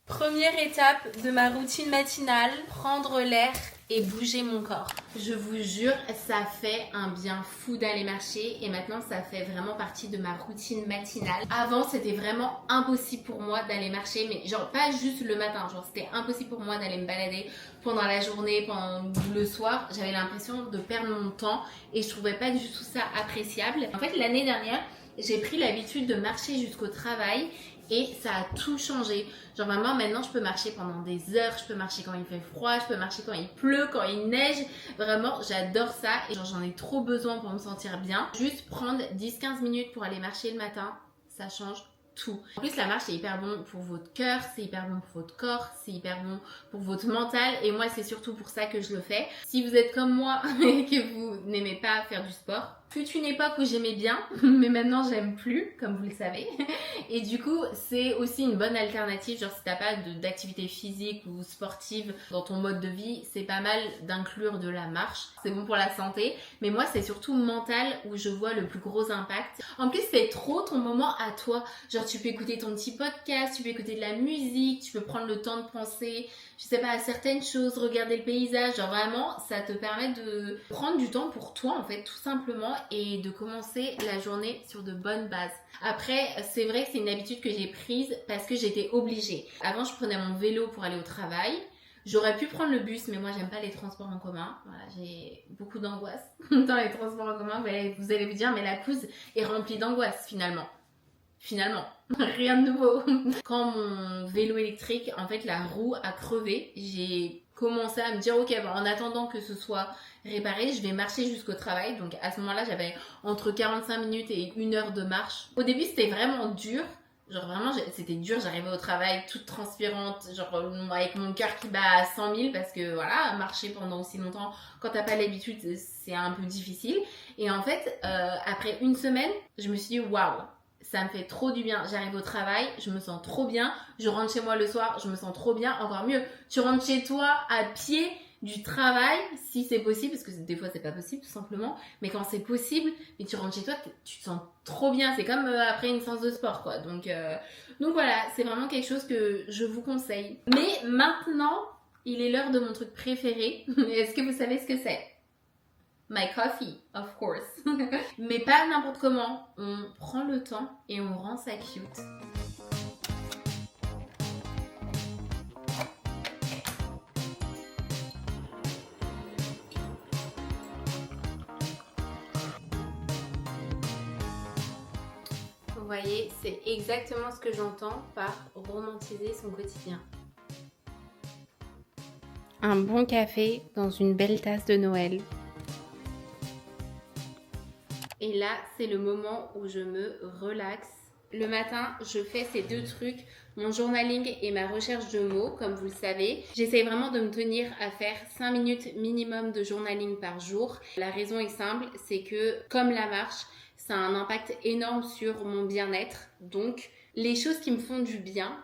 Première étape de ma routine matinale, prendre l'air et bouger mon corps. Je vous jure, ça fait un bien fou d'aller marcher et maintenant ça fait vraiment partie de ma routine matinale. Avant, c'était vraiment impossible pour moi d'aller marcher, mais genre pas juste le matin, genre c'était impossible pour moi d'aller me balader pendant la journée, pendant le soir. J'avais l'impression de perdre mon temps et je trouvais pas du tout ça appréciable. En fait, l'année dernière, j'ai pris l'habitude de marcher jusqu'au travail et ça a tout changé. Genre vraiment maintenant je peux marcher pendant des heures, je peux marcher quand il fait froid, je peux marcher quand il pleut, quand il neige. Vraiment j'adore ça et genre j'en ai trop besoin pour me sentir bien. Juste prendre 10-15 minutes pour aller marcher le matin, ça change tout. En plus la marche c'est hyper bon pour votre cœur, c'est hyper bon pour votre corps, c'est hyper bon pour votre mental et moi c'est surtout pour ça que je le fais. Si vous êtes comme moi et que vous n'aimez pas faire du sport, fut une époque où j'aimais bien, mais maintenant j'aime plus, comme vous le savez. Et du coup, c'est aussi une bonne alternative. Genre, si t'as pas d'activité physique ou sportive dans ton mode de vie, c'est pas mal d'inclure de la marche. C'est bon pour la santé, mais moi, c'est surtout mental où je vois le plus gros impact. En plus, c'est trop ton moment à toi. Genre, tu peux écouter ton petit podcast, tu peux écouter de la musique, tu peux prendre le temps de penser, je sais pas, à certaines choses, regarder le paysage. Genre, vraiment, ça te permet de prendre du temps pour toi, en fait, tout simplement, et de commencer la journée sur de bonnes bases. Après, c'est vrai que c'est une habitude que j'ai prise parce que j'étais obligée. Avant, je prenais mon vélo pour aller au travail. J'aurais pu prendre le bus, mais moi, j'aime pas les transports en commun. Voilà, j'ai beaucoup d'angoisse dans les transports en commun. Mais vous allez vous dire, mais la Cluse est remplie d'angoisse finalement. Finalement, rien de nouveau. Quand mon vélo électrique, en fait, la roue a crevé, j'ai commencé à me dire, ok, bon, en attendant que ce soit réparé, je vais marcher jusqu'au travail. Donc à ce moment-là, j'avais entre 45 minutes et 1 heure de marche. Au début, c'était vraiment dur. Genre vraiment, c'était dur. J'arrivais au travail toute transpirante, genre avec mon cœur qui bat à 100 000 parce que voilà, marcher pendant aussi longtemps, quand t'as pas l'habitude, c'est un peu difficile. Et en fait, après une semaine, je me suis dit, waouh, ça me fait trop du bien. J'arrive au travail, je me sens trop bien. Je rentre chez moi le soir, je me sens trop bien. Encore mieux, tu rentres chez toi à pied du travail, si c'est possible, parce que des fois c'est pas possible tout simplement, mais quand c'est possible, et tu rentres chez toi, tu te sens trop bien. C'est comme après une séance de sport, quoi. Donc voilà, c'est vraiment quelque chose que je vous conseille. Mais maintenant, il est l'heure de mon truc préféré. Est-ce que vous savez ce que c'est? My coffee, of course. Mais pas n'importe comment. On prend le temps et on rend ça cute. Vous voyez, c'est exactement ce que j'entends par romantiser son quotidien. Un bon café dans une belle tasse de Noël. Et là, c'est le moment où je me relaxe. Le matin, je fais ces deux trucs, mon journaling et ma recherche de mots, comme vous le savez. J'essaye vraiment de me tenir à faire 5 minutes minimum de journaling par jour. La raison est simple, c'est que comme la marche, ça a un impact énorme sur mon bien-être. Donc, les choses qui me font du bien,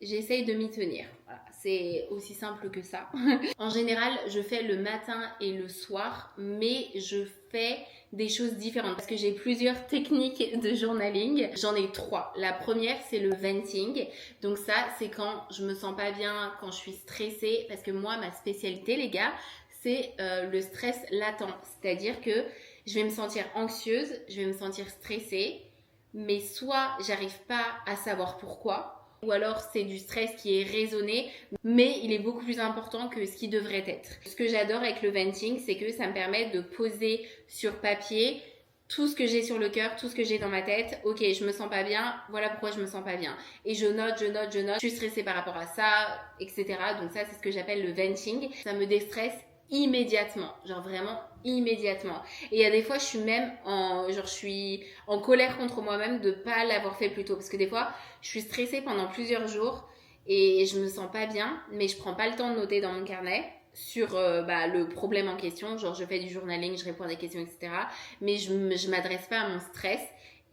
j'essaye de m'y tenir. Voilà, c'est aussi simple que ça. En général, je fais le matin et le soir, mais je fais des choses différentes parce que j'ai plusieurs techniques de journaling. J'en ai 3. La première, c'est le venting. Donc ça, c'est quand je me sens pas bien, quand je suis stressée, parce que moi, ma spécialité, les gars, c'est le stress latent. C'est-à-dire que je vais me sentir anxieuse, je vais me sentir stressée, mais soit j'arrive pas à savoir pourquoi, ou alors c'est du stress qui est raisonné, mais il est beaucoup plus important que ce qui devrait être. Ce que j'adore avec le venting, c'est que ça me permet de poser sur papier tout ce que j'ai sur le cœur, tout ce que j'ai dans ma tête. Ok, je me sens pas bien, voilà pourquoi je me sens pas bien. Et je note, je suis stressée par rapport à ça, etc. Donc ça, c'est ce que j'appelle le venting. Ça me déstresse immédiatement, genre vraiment immédiatement. Et il y a des fois, je suis même je suis en colère contre moi-même de pas l'avoir fait plus tôt. Parce que des fois, je suis stressée pendant plusieurs jours et je me sens pas bien, mais je prends pas le temps de noter dans mon carnet sur le problème en question. Genre, je fais du journaling, je réponds à des questions, etc. Mais je m'adresse pas à mon stress.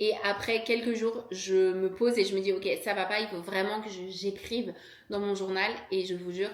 Et après quelques jours, je me pose et je me dis, ok, ça va pas, il faut vraiment que j'écrive dans mon journal. Et je vous jure,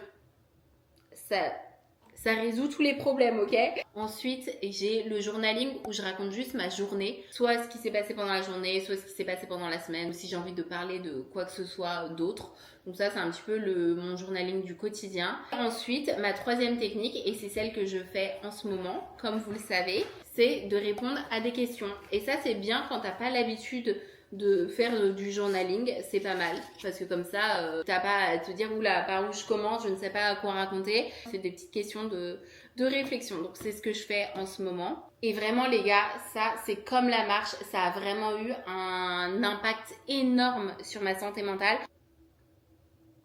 ça résout tous les problèmes, ok? Ensuite, j'ai le journaling où je raconte juste ma journée, soit ce qui s'est passé pendant la journée, soit ce qui s'est passé pendant la semaine, ou si j'ai envie de parler de quoi que ce soit d'autre. Donc ça, c'est un petit peu mon journaling du quotidien. Ensuite, ma troisième technique, et c'est celle que je fais en ce moment, comme vous le savez, c'est de répondre à des questions. Et ça, c'est bien quand t'as pas l'habitude de faire du journaling, c'est pas mal parce que comme ça t'as pas à te dire oula par où je commence, je ne sais pas quoi raconter. C'est des petites questions de réflexion, donc c'est ce que je fais en ce moment. Et vraiment les gars, ça c'est comme la marche, ça a vraiment eu un impact énorme sur ma santé mentale.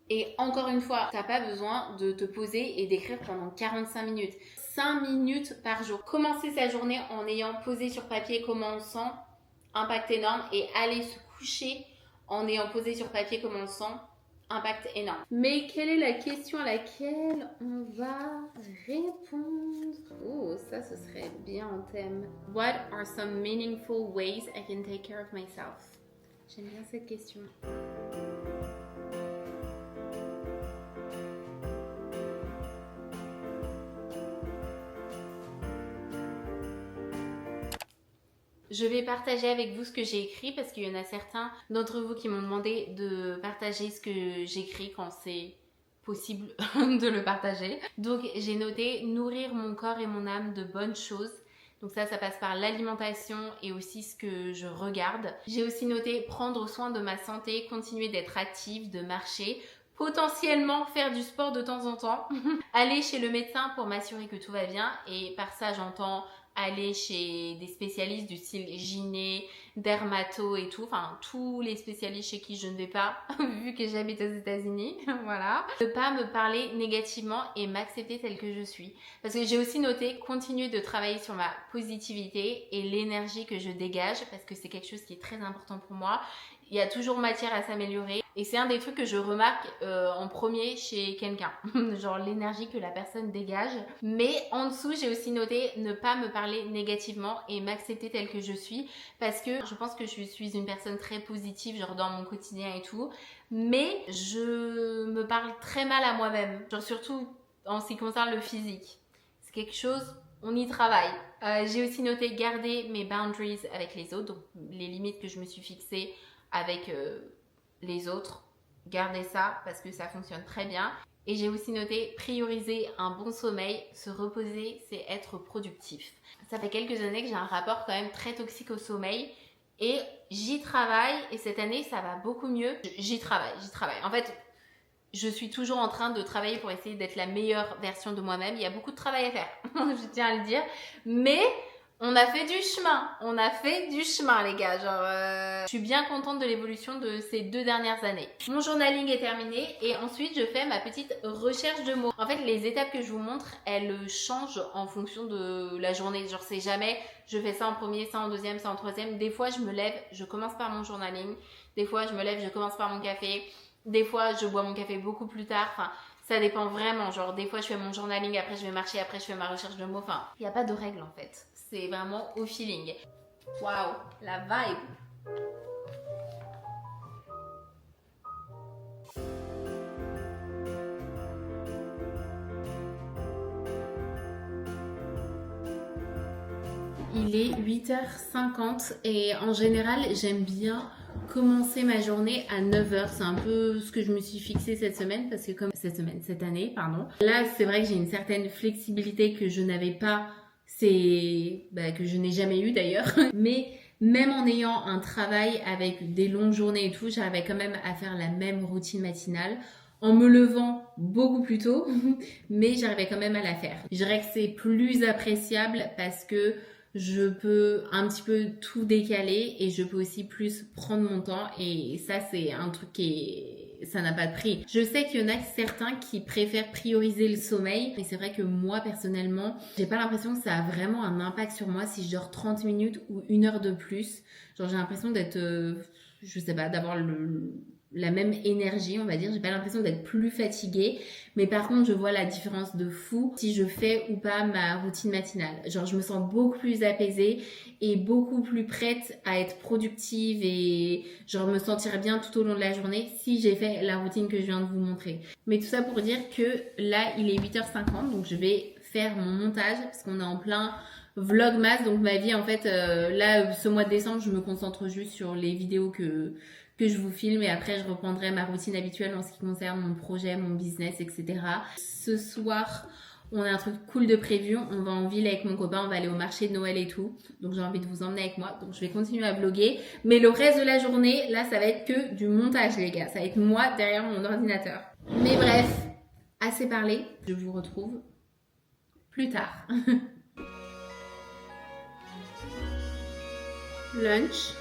Et encore une fois, t'as pas besoin de te poser et d'écrire pendant 45 minutes. 5 minutes par jour. Commencer sa journée en ayant posé sur papier comment on se sent, impact énorme, et aller se coucher en ayant posé sur papier comment on se sent, impact énorme. Mais quelle est la question à laquelle on va répondre? Oh, ça ce serait bien en thème. What are some meaningful ways I can take care of myself? J'aime bien cette question. Je vais partager avec vous ce que j'ai écrit parce qu'il y en a certains d'entre vous qui m'ont demandé de partager ce que j'écris quand c'est possible de le partager. Donc j'ai noté nourrir mon corps et mon âme de bonnes choses. Donc ça passe par l'alimentation et aussi ce que je regarde. J'ai aussi noté prendre soin de ma santé, continuer d'être active, de marcher, potentiellement faire du sport de temps en temps, aller chez le médecin pour m'assurer que tout va bien, et par ça j'entends aller chez des spécialistes du style gyné, dermato et tout, enfin tous les spécialistes chez qui je ne vais pas vu que j'habite aux États-Unis, voilà. Ne pas me parler négativement et m'accepter telle que je suis. Parce que j'ai aussi noté continuer de travailler sur ma positivité et l'énergie que je dégage, parce que c'est quelque chose qui est très important pour moi. Il y a toujours matière à s'améliorer. Et c'est un des trucs que je remarque en premier chez quelqu'un. Genre l'énergie que la personne dégage. Mais en dessous, j'ai aussi noté ne pas me parler négativement et m'accepter telle que je suis. Parce que je pense que je suis une personne très positive, genre dans mon quotidien et tout. Mais je me parle très mal à moi-même. Genre surtout en ce qui concerne le physique. C'est quelque chose, on y travaille. J'ai aussi noté garder mes boundaries avec les autres. Donc les limites que je me suis fixées avec les autres, gardez ça parce que ça fonctionne très bien. Et j'ai aussi noté prioriser un bon sommeil, se reposer, c'est être productif. Ça fait quelques années que j'ai un rapport quand même très toxique au sommeil et j'y travaille, et cette année ça va beaucoup mieux. J'y travaille. En fait, je suis toujours en train de travailler pour essayer d'être la meilleure version de moi-même. Il y a beaucoup de travail à faire, je tiens à le dire, mais on a fait du chemin, les gars. Genre, je suis bien contente de l'évolution de ces 2 dernières années. Mon journaling est terminé et ensuite je fais ma petite recherche de mots. En fait, les étapes que je vous montre, elles changent en fonction de la journée. Genre, c'est jamais je fais ça en premier, ça en deuxième, ça en troisième. Des fois, je me lève, je commence par mon journaling. Des fois, je me lève, je commence par mon café. Des fois, je bois mon café beaucoup plus tard. Enfin, ça dépend vraiment. Genre, des fois, je fais mon journaling, après je vais marcher, après je fais ma recherche de mots. Enfin, il n'y a pas de règle en fait. C'est vraiment au feeling. Waouh, la vibe. Il est 8h50 et en général, j'aime bien commencer ma journée à 9h. C'est un peu ce que je me suis fixé cette semaine parce que comme cette année, pardon. Là, c'est vrai que j'ai une certaine flexibilité que je n'avais pas, que je n'ai jamais eu d'ailleurs. Mais même en ayant un travail avec des longues journées et tout, j'arrivais quand même à faire la même routine matinale en me levant beaucoup plus tôt, mais j'arrivais quand même à la faire. Je dirais que c'est plus appréciable parce que je peux un petit peu tout décaler et je peux aussi plus prendre mon temps et ça c'est un truc ça n'a pas de prix. Je sais qu'il y en a certains qui préfèrent prioriser le sommeil et c'est vrai que moi personnellement, j'ai pas l'impression que ça a vraiment un impact sur moi si je dors 30 minutes ou 1 heure de plus. Genre j'ai l'impression d'être, je sais pas, d'avoir la même énergie, on va dire. J'ai pas l'impression d'être plus fatiguée. Mais par contre, je vois la différence de fou si je fais ou pas ma routine matinale. Genre, je me sens beaucoup plus apaisée et beaucoup plus prête à être productive et genre me sentir bien tout au long de la journée si j'ai fait la routine que je viens de vous montrer. Mais tout ça pour dire que là, il est 8h50, donc je vais faire mon montage parce qu'on est en plein vlogmas. Donc ma vie, en fait, là, ce mois de décembre, je me concentre juste sur les vidéos que je vous filme et après je reprendrai ma routine habituelle en ce qui concerne mon projet, mon business, etc. Ce soir, on a un truc cool de prévu, on va en ville avec mon copain, on va aller au marché de Noël et tout. Donc j'ai envie de vous emmener avec moi, donc je vais continuer à vlogger. Mais le reste de la journée, là ça va être que du montage les gars, ça va être moi derrière mon ordinateur. Mais bref, assez parlé, je vous retrouve plus tard. Lunch.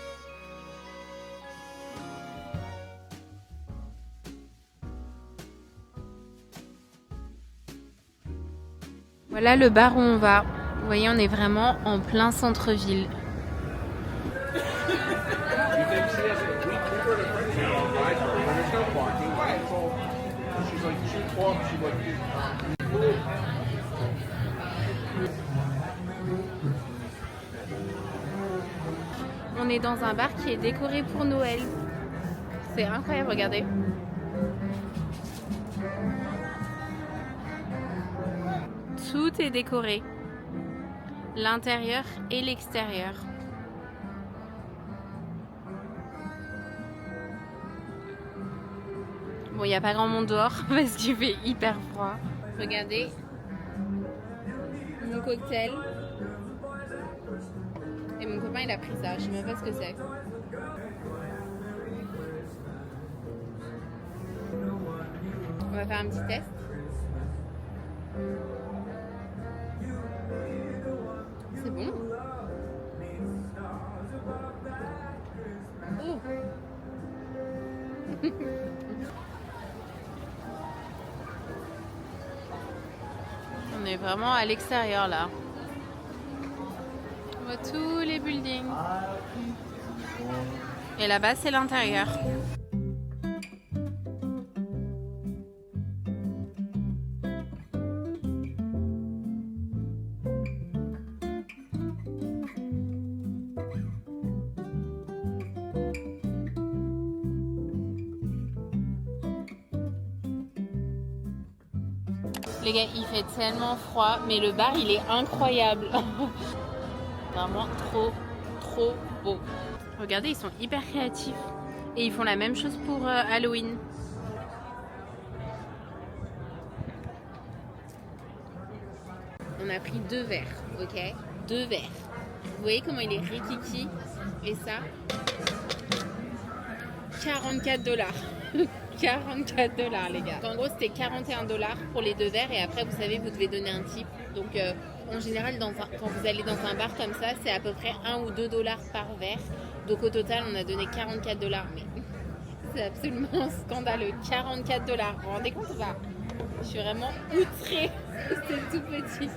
Voilà le bar où on va. Vous voyez, on est vraiment en plein centre-ville. On est dans un bar qui est décoré pour Noël. C'est incroyable, regardez. Tout est décoré, l'intérieur et l'extérieur. Bon, il n'y a pas grand monde dehors parce qu'il fait hyper froid. Regardez mon cocktail. Et mon copain il a pris ça, je sais même pas ce que c'est. On va faire un petit test. C'est bon. Oh. On est vraiment à l'extérieur là. On voit tous les buildings. Et là-bas c'est l'intérieur. Les gars, il fait tellement froid, mais le bar, il est incroyable. Vraiment trop beau. Regardez, ils sont hyper créatifs. Et ils font la même chose pour Halloween. On a pris 2 verres, ok? 2 verres. Vous voyez comment il est rikiki? Et ça, 44$. 44$ les gars. En gros c'était 41$ pour les 2 verres et après vous savez vous devez donner un tip. Donc en général quand vous allez dans un bar comme ça c'est à peu près 1 ou 2$ par verre. Donc au total on a donné 44$. Mais c'est absolument scandaleux. 44$. Vous vous rendez compte ou pas? Je suis vraiment outrée. C'est tout petit.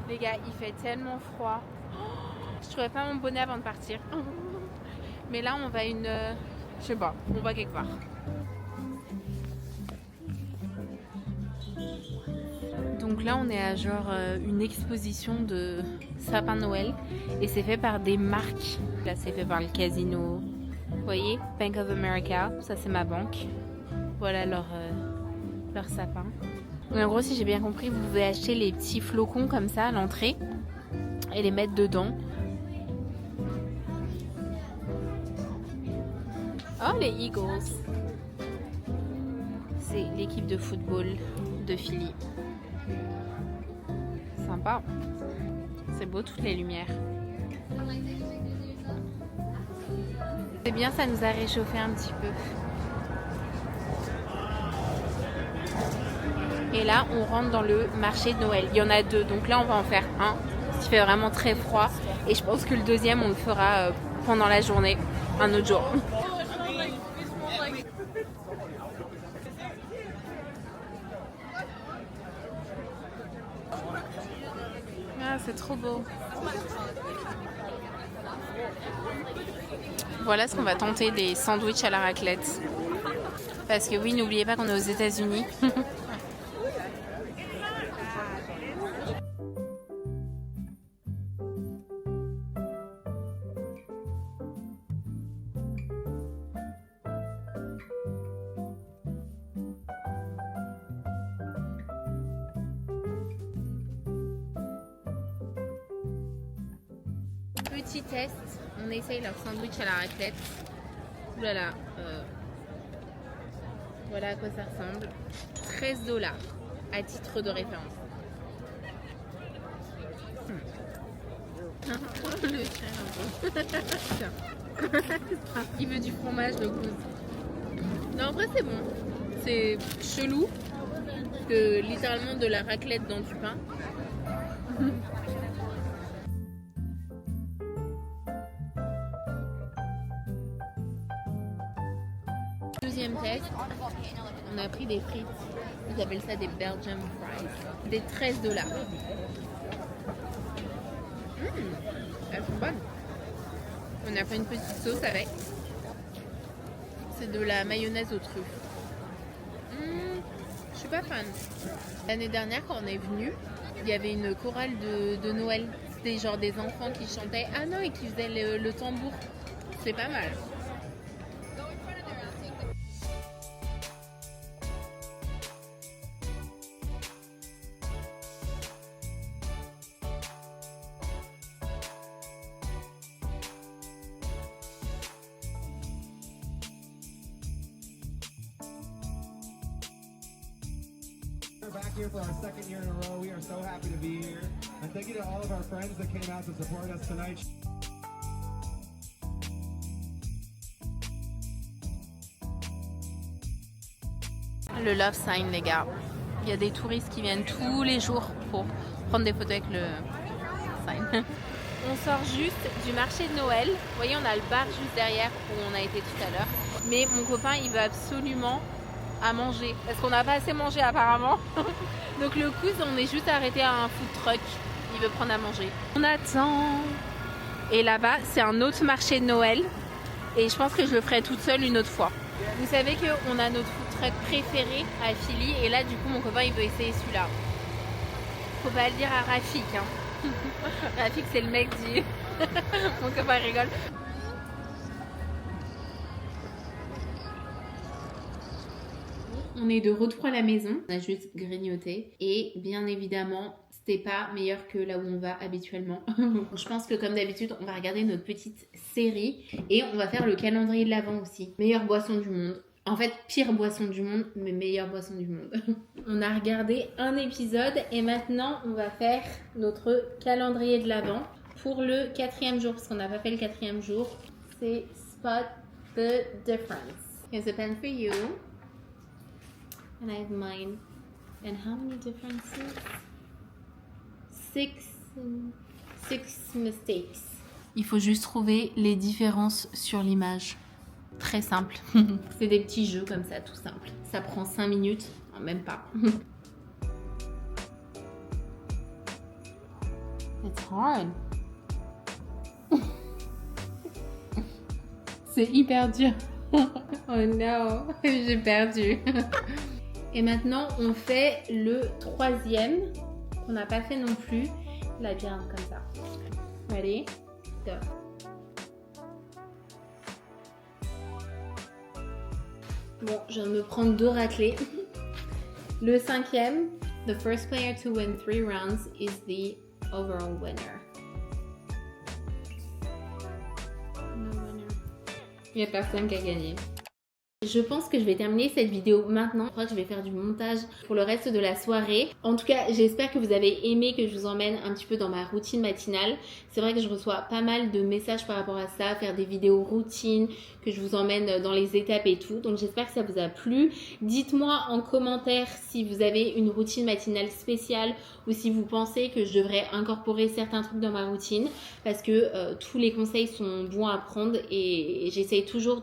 Les gars il fait tellement froid. Je trouvais pas mon bonnet avant de partir. Mais là on va je sais pas, on va quelque part. Donc là on est à genre une exposition de sapin de Noël et c'est fait par des marques. Là c'est fait par le casino. Vous voyez, Bank of America, ça c'est ma banque. Voilà leur sapin. Donc en gros si j'ai bien compris vous pouvez acheter les petits flocons comme ça à l'entrée et les mettre dedans. Oh les Eagles. C'est l'équipe de football de Philly. Sympa. C'est beau toutes les lumières. C'est bien, ça nous a réchauffé un petit peu. Et là, on rentre dans le marché de Noël. Il y en a 2, donc là, on va en faire un. Il fait vraiment très froid. Et je pense que le deuxième, on le fera pendant la journée, un autre jour. Ah, c'est trop beau. Voilà ce qu'on va tenter, des sandwichs à la raclette. Parce que oui, n'oubliez pas qu'on est aux États-Unis. Petit test, on essaye leur sandwich à la raclette. Ouh là là, voilà à quoi ça ressemble. 13$ à titre de référence. Le chien un peu. Il veut du fromage, le coup. Non, en vrai c'est bon. C'est chelou que littéralement de la raclette dans du pain. Deuxième test, on a pris des frites. Ils appellent ça des Belgian fries. Des 13$. Elles sont bonnes. On a fait une petite sauce avec. C'est de la mayonnaise aux truffes. Je suis pas fan. L'année dernière, quand on est venu, il y avait une chorale de Noël. C'était genre des enfants qui chantaient. Ah non, et qui faisaient le tambour. C'est pas mal. We're back here for our second year in a row. We are so happy to be here. And thank you to all of our friends that came out to support us tonight. Le Love Sign, les gars. Il y a des touristes qui viennent tous les jours pour prendre des photos avec le sign. On sort juste du marché de Noël. Vous voyez, on a le bar juste derrière où on a été tout à l'heure. Mais mon copain, il veut absolument à manger. Parce qu'on n'a pas assez mangé apparemment. Donc le coup, on est juste arrêté à un food truck. Il veut prendre à manger. On attend. Et là-bas, c'est un autre marché de Noël. Et je pense que je le ferai toute seule une autre fois. Vous savez qu'on a notre food truck préféré à Philly. Et là, du coup, mon copain, il veut essayer celui-là. Faut pas le dire à Rafik. Hein. Rafik, c'est le mec du... Mon copain rigole. On est de retour à la maison. On a juste grignoté. Et bien évidemment, c'était pas meilleur que là où on va habituellement. Je pense que comme d'habitude, on va regarder notre petite série. Et on va faire le calendrier de l'Avent aussi. Meilleure boisson du monde. En fait, pire boisson du monde, mais meilleure boisson du monde. On a regardé un épisode et maintenant, on va faire notre calendrier de l'Avent pour le 4e jour, parce qu'on n'a pas fait le 4e jour. C'est Spot the Difference. Here's a pen for you. And I have mine. And how many differences? Six mistakes. Il faut juste trouver les différences sur l'image. Très simple. C'est des petits jeux comme ça, tout simple. Ça prend 5 minutes, même pas. It's hard. C'est hyper dur. Oh non, j'ai perdu. Et maintenant, on fait le 3e, qu'on n'a pas fait non plus. La bien comme ça. Ready? Go. Bon, je viens de me prendre 2 raclés. Le 5e, the first player to win 3 rounds is the overall winner. No winner. Il n'y a personne qui a gagné. Je pense que je vais terminer cette vidéo maintenant. Je crois que je vais faire du montage pour le reste de la soirée. En tout cas, j'espère que vous avez aimé que je vous emmène un petit peu dans ma routine matinale. C'est vrai que je reçois pas mal de messages par rapport à ça, faire des vidéos routines, que je vous emmène dans les étapes et tout. Donc j'espère que ça vous a plu. Dites-moi en commentaire si vous avez une routine matinale spéciale ou si vous pensez que je devrais incorporer certains trucs dans ma routine, parce que tous les conseils sont bons à prendre et j'essaye toujours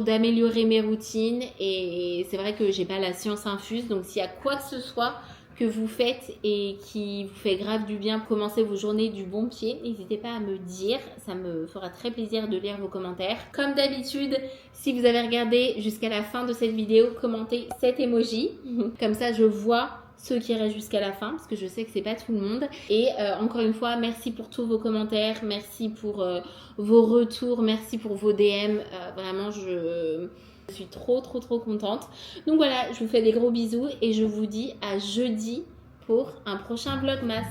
d'améliorer mes routines, et c'est vrai que j'ai pas la science infuse. Donc s'il y a quoi que ce soit que vous faites et qui vous fait grave du bien, commencer vos journées du bon pied, n'hésitez pas à me dire, ça me fera très plaisir de lire vos commentaires. Comme d'habitude, si vous avez regardé jusqu'à la fin de cette vidéo, commentez cet emoji, comme ça je vois ceux qui restent jusqu'à la fin, parce que je sais que c'est pas tout le monde. Et encore une fois, merci pour tous vos commentaires, merci pour vos retours, merci pour vos DM. Vraiment, je suis trop contente. Donc voilà, je vous fais des gros bisous et je vous dis à jeudi pour un prochain Vlogmas.